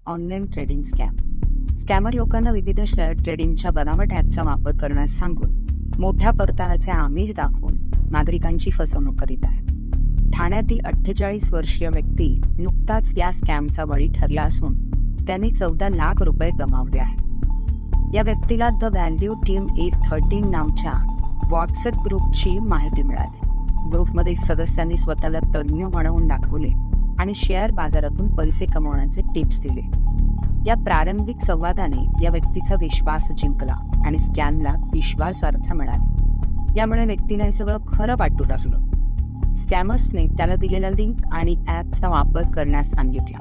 Online trading scam. स्कॅमर लोकांना विविध share ट्रेडिंगच्या बनावट ॲपचा वापर करण्यास सांगून मोठ्या परताव्याचे आमिष दाखवून नागरिकांची फसवणूक करीत आहे. ठाण्यातील 48 वर्षीय व्यक्ती नुकताच या स्कॅमचा बळी ठरला असून त्यांनी 14 लाख रुपये गमावले आहेत. या व्यक्तीला द व्हॅल्यू टीम A13 नावच्या व्हॉट्सअप ग्रुपची माहिती मिळाली. ग्रुपमधील सदस्यांनी स्वतःला तज्ज्ञ म्हणवून दाखवले आणि शेअर बाजारातून पैसे कमवण्याचे टिप्स दिले. या प्रारंभिक संवादाने या व्यक्तीचा विश्वास जिंकला आणि स्कॅमला विश्वासार्हता मिळाली. यामुळे व्यक्तीला हे सगळं खरं वाटू लागलं. स्कॅमर्सने त्याला दिलेला लिंक आणि ॲपचा वापर करण्यास सांगितला,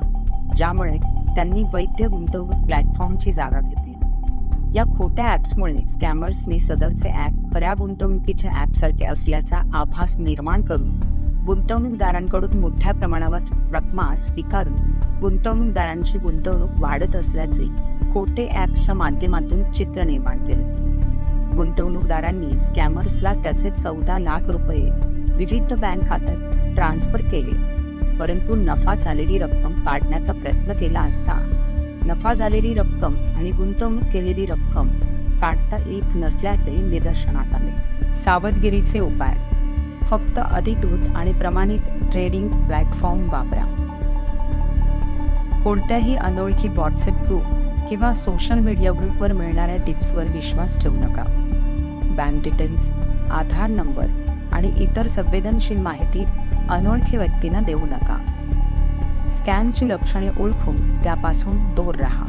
ज्यामुळे त्यांनी वैध गुंतवणूक प्लॅटफॉर्मची जागा घेतली. या खोट्या ॲप्समुळे स्कॅमर्सने सदरचे ॲप खऱ्या गुंतवणुकीच्या ॲपसारखे असल्याचा आभास निर्माण करून गुंतवणूकदारांकडून मोठ्या प्रमाणावर रकमा स्वीकारून गुंतवणूकदारांची गुंतवणूक वाढत असल्याचे खोटे ॲप्सच्या माध्यमातून चित्र निर्माण केले. गुंतवणूकदारांनी स्कॅमर्सला त्याचे 14 लाख रुपये विविध बँक खात्यात ट्रान्सफर केले, परंतु नफा झालेली रक्कम काढण्याचा प्रयत्न केला असता नफा झालेली रक्कम आणि गुंतवणूक केलेली रक्कम काढता येत नसल्याचे निदर्शनात आले. सावधगिरीचे उपाय: फक्त अधिकृत आणि प्रमाणित ट्रेडिंग प्लॅटफॉर्म वापरा. कोणत्याही अनोळखी व्हॉट्सअप ग्रुप किंवा सोशल मीडिया ग्रुपवर मिळणाऱ्या टिप्सवर विश्वास ठेवू नका. बँक डिटेल्स, आधार नंबर आणि इतर संवेदनशील माहिती अनोळखी व्यक्तींना देऊ नका. स्कॅमची लक्षणे ओळखून त्यापासून दूर राहा.